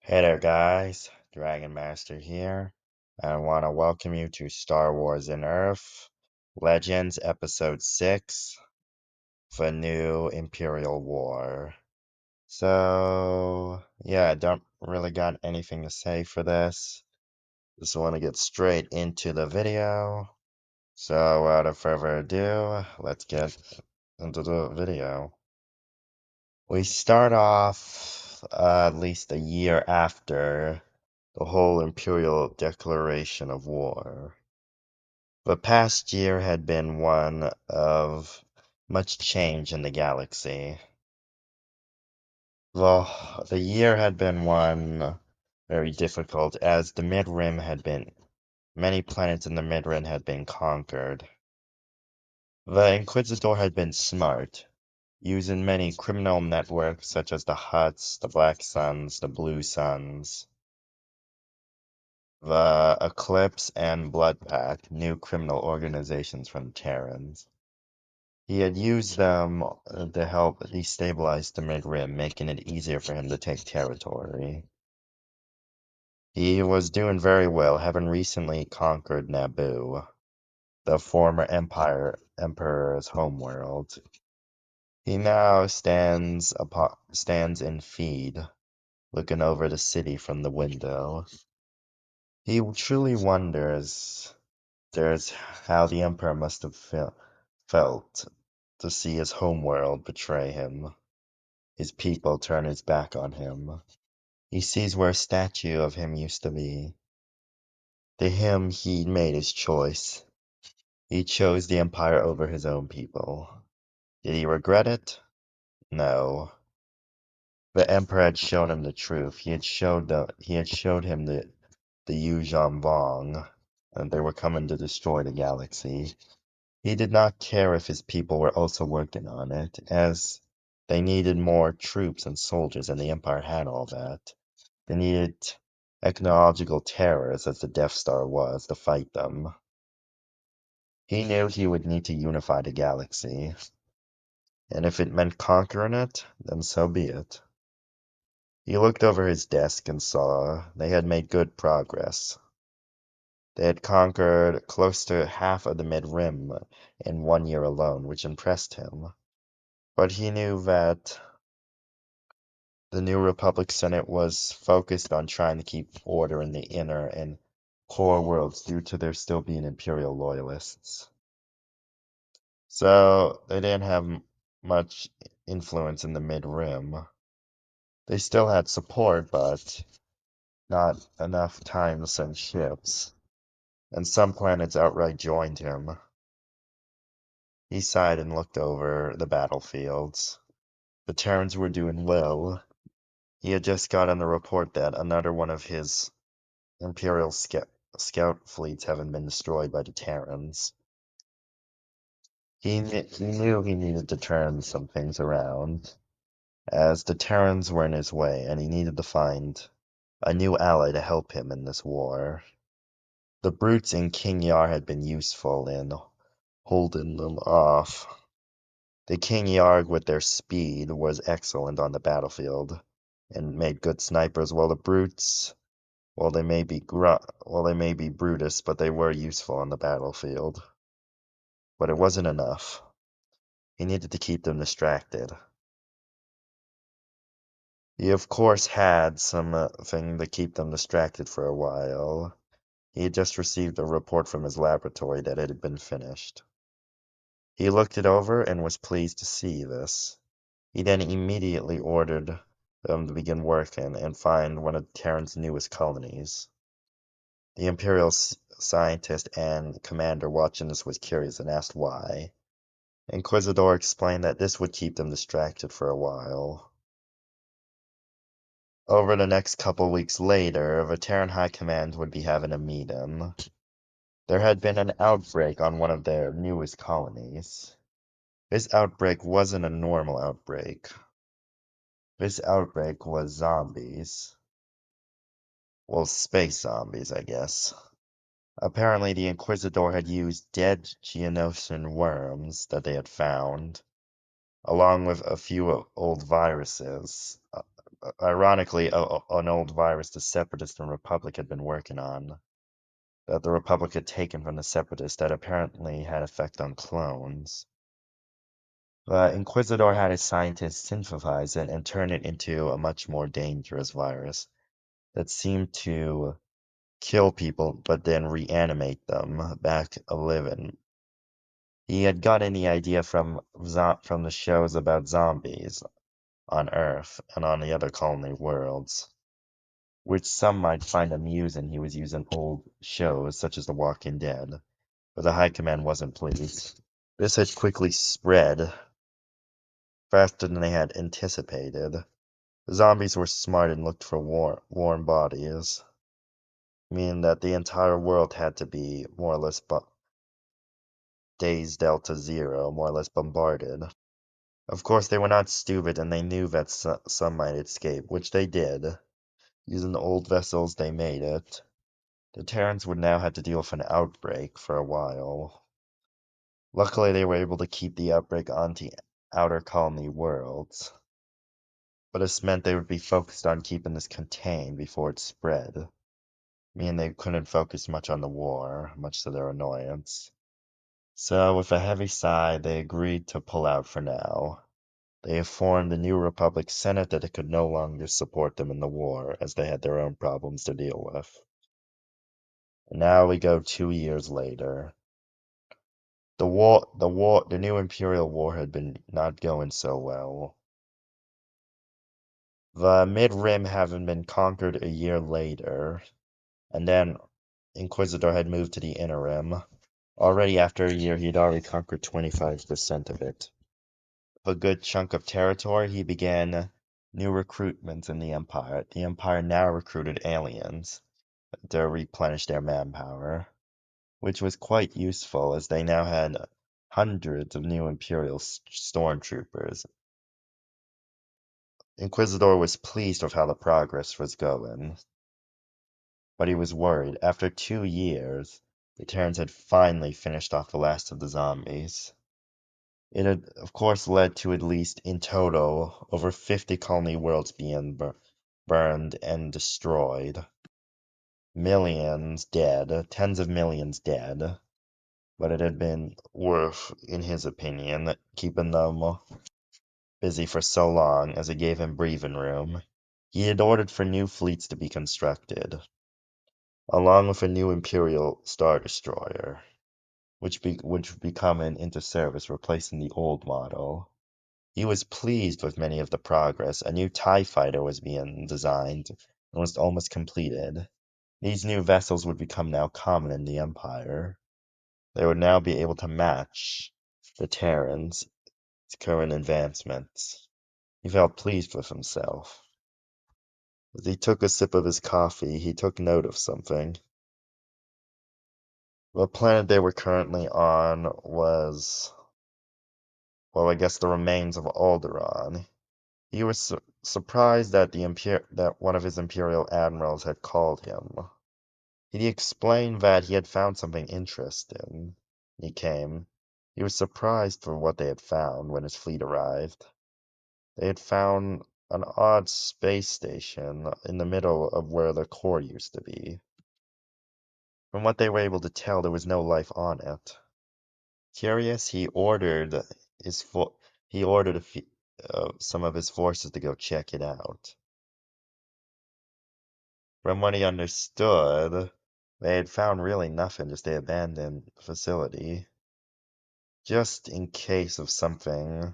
Hey there, guys. Dragon Master here. I want to welcome you to Star Wars in Earth Legends Episode 6 The New Imperial War. I don't really got anything to say for this. Just want to get straight into the video. So, without further ado, let's get into the video. We start off at least a year after the whole Imperial declaration of war. The past year had been one of much change in the galaxy. The year had been one very difficult, as the Mid-Rim had been many planets in the Mid-Rim had been conquered. The Inquisitor had been smart, using many criminal networks such as the Hutts, the Black Suns, the Blue Suns, the Eclipse, and Blood Pact, new criminal organizations from Terrans. He had used them to help destabilize the Mid-Rim, making it easier for him to take territory. He was doing very well, having recently conquered Naboo, the former Emperor's homeworld. He now stands in Feed, looking over the city from the window. He truly wonders how the Emperor must have felt to see his homeworld betray him, his people turn his back on him. He sees where a statue of him used to be. To him, he made his choice. He chose the Empire over his own people. Did he regret it? No. The Emperor had shown him the truth. He had showed him the Yu Vong, and they were coming to destroy the galaxy. He did not care if his people were also working on it, as they needed more troops and soldiers, and the Empire had all that. They needed technological terrors, as the Death Star was, to fight them. He knew he would need to unify the galaxy, and if it meant conquering it, then so be it. He looked over his desk and saw they had made good progress. They had conquered close to half of the Mid-Rim in 1 year alone, which impressed him. But he knew that the New Republic Senate was focused on trying to keep order in the inner and core worlds due to there still being Imperial loyalists. So they didn't have much influence in the Mid-Rim. They still had support, but not enough time to send ships, and some planets outright joined him. He sighed and looked over the battlefields. The Terrans were doing well. He had just gotten a report that another one of his Imperial scout fleets having been destroyed by the Terrans. He knew he needed to turn some things around, as the Terrans were in his way, and he needed to find a new ally to help him in this war. The brutes in King Yar had been useful in holding them off. The King Yarg, with their speed, was excellent on the battlefield, and made good snipers, while the brutes, they may be Brutus, but they were useful on the battlefield. But it wasn't enough. He needed to keep them distracted. He of course had something to keep them distracted for a while. He had just received a report from his laboratory that it had been finished. He looked it over and was pleased to see this. He then immediately ordered them to begin working and find one of Terran's newest colonies. The Imperial scientist and commander watching this was curious and asked why. Inquisitor explained that this would keep them distracted for a while. Over the next couple weeks later, the Terran High Command would be having a meeting. There had been an outbreak on one of their newest colonies. This outbreak wasn't a normal outbreak. This outbreak was zombies. Well, space zombies, I guess. Apparently, the Inquisitor had used dead Geonosian worms that they had found, along with a few old viruses, ironically, an old virus the Separatists and Republic had been working on, that the Republic had taken from the Separatists that apparently had effect on clones. The Inquisitor had his scientists synthesize it and turn it into a much more dangerous virus that seemed to kill people but then reanimate them back living. He had gotten the idea from the shows about zombies on Earth and on the other colony worlds, which some might find amusing. He was using old shows such as The Walking Dead, but the High Command wasn't pleased. This had quickly spread faster than they had anticipated. The zombies were smart and looked for warm bodies, meaning that the entire world had to be more or less days Delta Zero, more or less bombarded. Of course, they were not stupid, and they knew that some might escape, which they did. Using the old vessels, they made it. The Terrans would now have to deal with an outbreak for a while. Luckily, they were able to keep the outbreak onto outer colony worlds. But this meant they would be focused on keeping this contained before it spread, meaning they couldn't focus much on the war, much to their annoyance. So, with a heavy sigh, they agreed to pull out for now. They informed the new Republic Senate that it could no longer support them in the war, as they had their own problems to deal with. And now we go 2 years later. The new Imperial War had been not going so well. The Mid-Rim having been conquered a year later, and then Inquisitor had moved to the Inner Rim. Already after a year, he'd already conquered 25% of it. A good chunk of territory, he began new recruitments in the Empire. The Empire now recruited aliens to replenish their manpower, which was quite useful as they now had hundreds of new Imperial stormtroopers. Inquisitor was pleased with how the progress was going, but he was worried. After 2 years, the Terrans had finally finished off the last of the zombies. It had, of course, led to at least, in total, over 50 colony worlds being burned and destroyed. Millions dead, tens of millions dead. But it had been worth, in his opinion, keeping them busy for so long as it gave him breathing room. He had ordered for new fleets to be constructed, along with a new Imperial Star Destroyer, which would be coming into service, replacing the old model. He was pleased with many of the progress. A new TIE fighter was being designed and was almost completed. These new vessels would become now common in the Empire. They would now be able to match the Terrans' current advancements. He felt pleased with himself. As he took a sip of his coffee, he took note of something. The planet they were currently on was, well, I guess the remains of Alderaan. He was surprised that that one of his Imperial admirals had called him. He explained that he had found something interesting. He came. He was surprised for what they had found when his fleet arrived. They had found an odd space station in the middle of where the core used to be. From what they were able to tell, there was no life on it. Curious, his he ordered some of his forces to go check it out. From what he understood, they had found really nothing, just the abandoned facility. Just in case of something,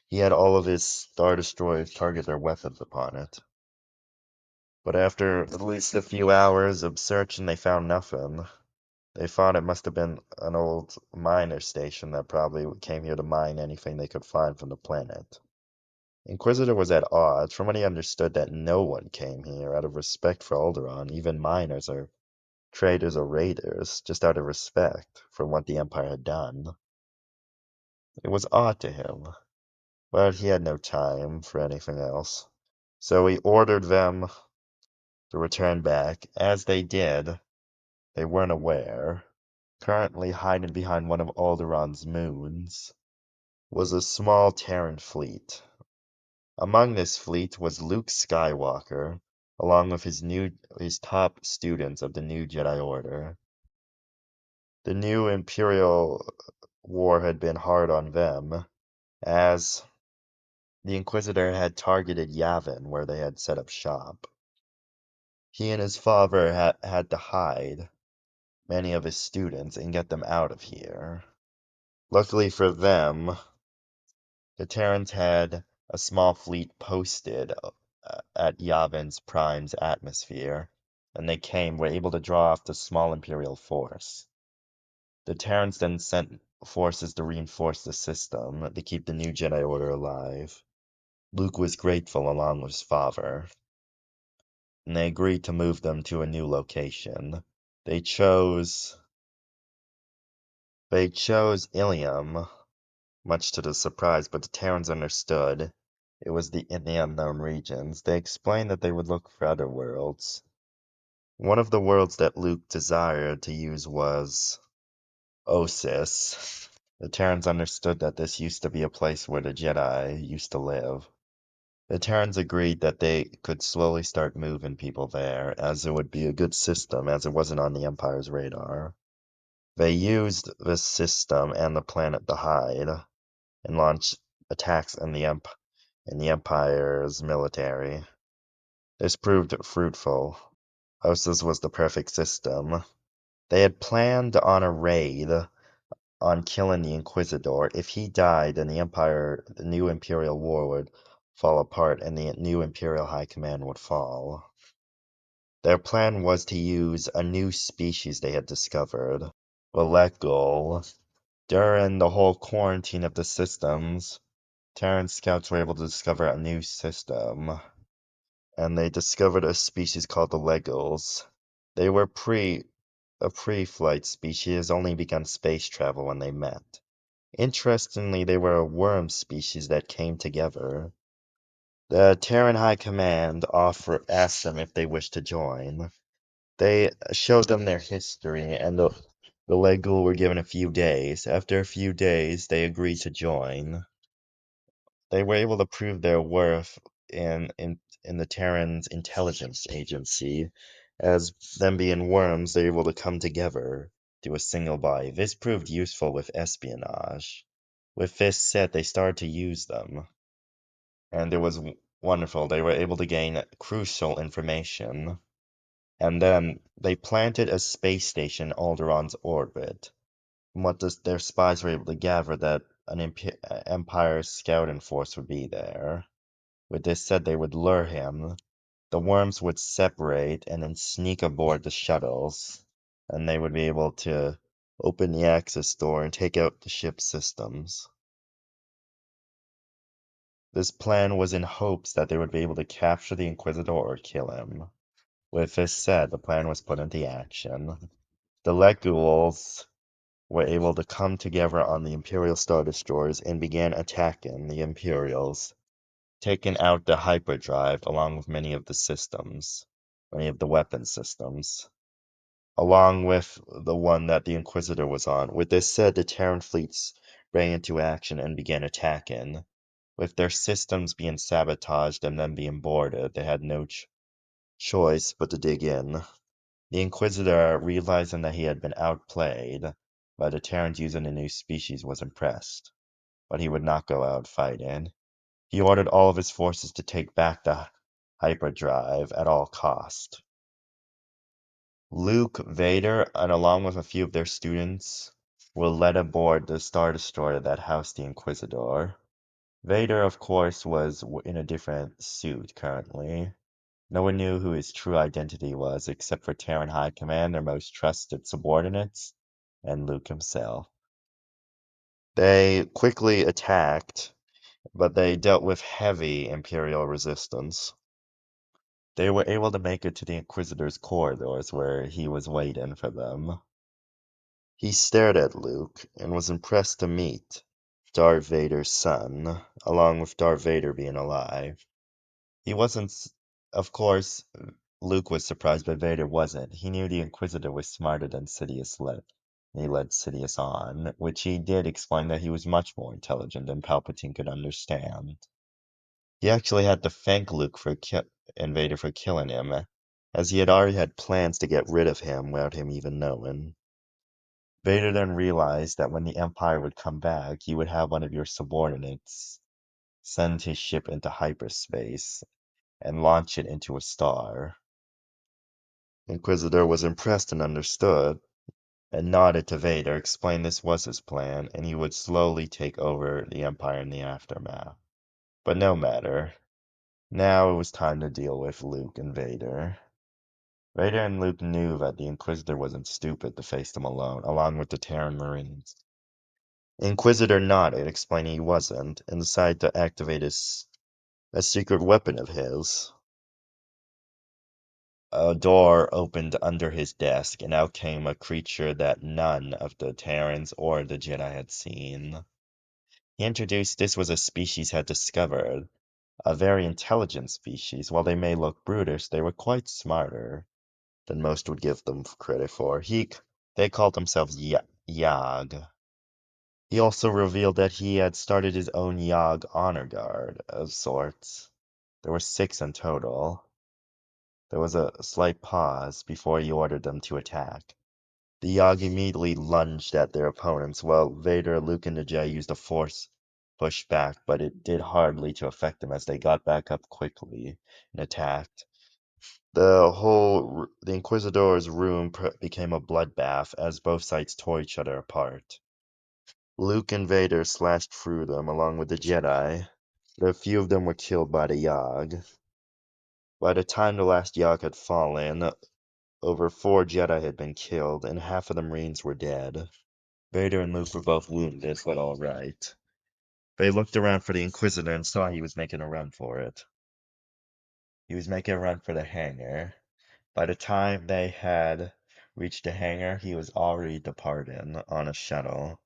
he had all of his Star Destroyers target their weapons upon it. But after at least a few hours of searching, they found nothing. They thought it must have been an old miner station that probably came here to mine anything they could find from the planet. Inquisitor was at odds. From what he understood, that no one came here out of respect for Alderaan, even miners or traders or raiders, just out of respect for what the Empire had done. It was odd to him, but he had no time for anything else. So he ordered them to return back. As they did, they weren't aware. Currently hiding behind one of Alderaan's moons was a small Terran fleet. Among this fleet was Luke Skywalker, along with his top students of the new Jedi Order. The new Imperial war had been hard on them, as the Inquisitor had targeted Yavin, where they had set up shop. He and his father had to hide many of his students and get them out of here. Luckily for them, the Terrans had a small fleet posted at Yavin Prime's atmosphere, and were able to draw off the small Imperial force. The Terrans then sent forces to reinforce the system to keep the new Jedi Order alive. Luke was grateful along with his father, and they agreed to move them to a new location. They chose Ilium, much to the surprise, but the Terrans understood it was in the unknown regions. They explained that they would look for other worlds. One of the worlds that Luke desired to use was Osis. The Terrans understood that this used to be a place where the Jedi used to live. The Terrans agreed that they could slowly start moving people there, as it would be a good system, as it wasn't on the Empire's radar. They used this system and the planet to hide and launch attacks in the Empire's military. This proved fruitful. Osis was the perfect system. They had planned on a raid on killing the Inquisitor. If he died, then the new Imperial War would fall apart and the new Imperial High Command would fall. Their plan was to use a new species they had discovered, Molecule. During the whole quarantine of the systems, Terran scouts were able to discover a new system, and they discovered a species called the Legals. They were a pre-flight species, only begun space travel when they met. Interestingly, they were a worm species that came together. The Terran High Command asked them if they wished to join. They showed them their history, and the Legul were given a few days. After a few days, they agreed to join. They were able to prove their worth in the Terran's intelligence agency. As them being worms, they're able to come together to a single body. This proved useful with espionage. With this set, they started to use them, and it was wonderful. They were able to gain crucial information, and then they planted a space station in Alderaan's orbit. From what their spies were able to gather, that an Empire scouting force would be there. With this said, they would lure him. The worms would separate and then sneak aboard the shuttles, and they would be able to open the access door and take out the ship's systems. This plan was in hopes that they would be able to capture the Inquisitor or kill him. With this said, the plan was put into action. The Legules were able to come together on the Imperial Star Destroyers and began attacking the Imperials, taking out the hyperdrive along with many of the weapon systems, along with the one that the Inquisitor was on. With this said, the Terran fleets sprang into action and began attacking. With their systems being sabotaged and then being boarded, they had no choice but to dig in. The Inquisitor, realizing that he had been outplayed by the Terrans using a new species, was impressed, but he would not go out fighting. He ordered all of his forces to take back the hyperdrive at all cost. Luke, Vader, and along with a few of their students, were led aboard the Star Destroyer that housed the Inquisitor. Vader, of course, was in a different suit currently. No one knew who his true identity was except for Terran High Command, their most trusted subordinates, and Luke himself. They quickly attacked, but they dealt with heavy Imperial resistance. They were able to make it to the Inquisitor's corridors where he was waiting for them. He stared at Luke and was impressed to meet Darth Vader's son, along with Darth Vader being alive. He wasn't, of course, Luke was surprised, but Vader wasn't. He knew the Inquisitor was smarter than Sidious led. He led Sidious on, which he did explain that he was much more intelligent than Palpatine could understand. He actually had to thank Luke for and Vader for killing him, as he had already had plans to get rid of him without him even knowing. Vader then realized that when the Empire would come back, he would have one of your subordinates send his ship into hyperspace and launch it into a star. Inquisitor was impressed and understood, and nodded to Vader, explained this was his plan, and he would slowly take over the Empire in the aftermath. But no matter. Now it was time to deal with Luke and Vader. Vader and Luke knew that the Inquisitor wasn't stupid to face them alone, along with the Terran Marines. Inquisitor nodded, explaining he wasn't, and decided to activate a secret weapon of his. A door opened under his desk, and out came a creature that none of the Terrans or the Jedi had seen. He introduced this was a species had discovered, a very intelligent species. While they may look brutish, they were quite smarter than most would give them credit for. They called themselves Yag. He also revealed that he had started his own Yag honor guard of sorts. There were 6 in total. There was a slight pause before he ordered them to attack. The Yag immediately lunged at their opponents, while Vader, Luke, and the Jedi used a force push back, but it did hardly to affect them as they got back up quickly and attacked. The Inquisitor's room became a bloodbath as both sides tore each other apart. Luke and Vader slashed through them along with the Jedi, but a few of them were killed by the Yag. By the time the last Yag had fallen, over 4 Jedi had been killed, and half of the Marines were dead. Vader and Luke were both wounded, but all right. They looked around for the Inquisitor and saw he was making a run for it. He was making a run for the hangar. By the time they had reached the hangar, he was already departing on a shuttle.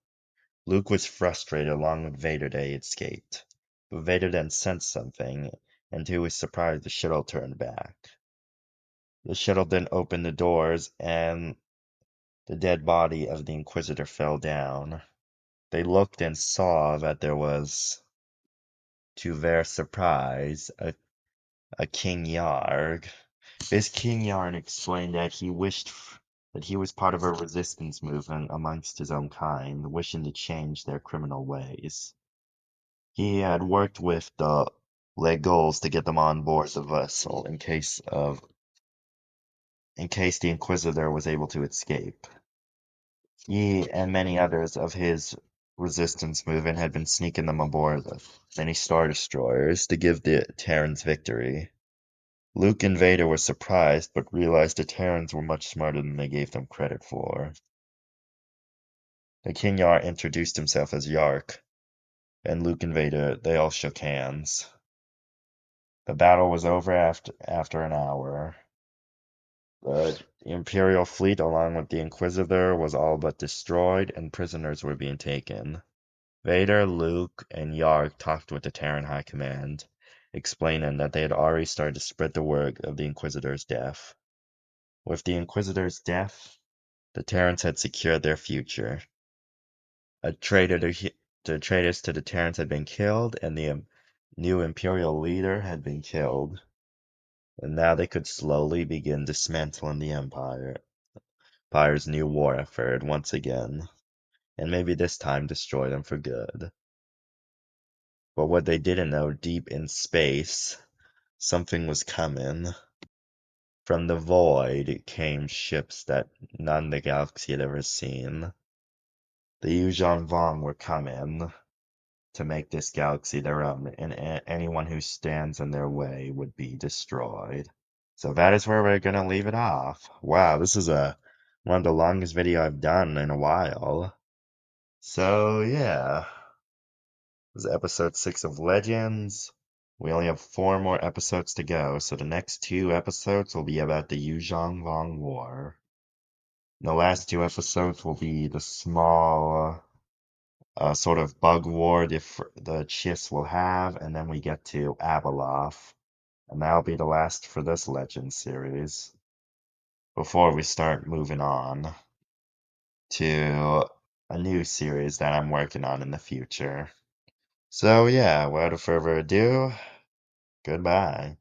Luke was frustrated along with Vader that he escaped. But Vader then sensed something, and to his surprise the shuttle turned back. The shuttle then opened the doors, and the dead body of the Inquisitor fell down. They looked and saw that there was, to their surprise, a King Yarg. This King Yarn explained that he wished that he was part of a resistance movement amongst his own kind, wishing to change their criminal ways. He had worked with the Legals to get them on board the vessel in case the Inquisitor was able to escape. He and many others of his resistance movement had been sneaking them aboard many Star Destroyers to give the Terrans victory. Luke and Vader were surprised, but realized the Terrans were much smarter than they gave them credit for. The King Yar introduced himself as Yark, and Luke and Vader, they all shook hands. The battle was over after an hour. The Imperial fleet, along with the Inquisitor, was all but destroyed, and prisoners were being taken. Vader, Luke, and Yark talked with the Terran High Command, explaining that they had already started to spread the word of the Inquisitor's death. With the Inquisitor's death, the Terrans had secured their future. The traitors to the Terrans had been killed, and the new Imperial leader had been killed. And now they could slowly begin dismantling the Empire's new war effort once again, and maybe this time destroy them for good. But what they didn't know, deep in space, something was coming. From the void came ships that none the galaxy had ever seen. The Yuzhan Vong were coming to make this galaxy their own, and anyone who stands in their way would be destroyed. So that is where we're gonna leave it off. Wow, this is one of the longest video I've done in a while. So yeah, this is episode 6 of Legends. We only have 4 more episodes to go, so the next 2 episodes will be about the Yuzhong Vong War. The last 2 episodes will be the small sort of bug war the Chiss will have, and then we get to Abeloth, and that'll be the last for this Legend series, before we start moving on to a new series that I'm working on in the future. So yeah, without further ado, Goodbye.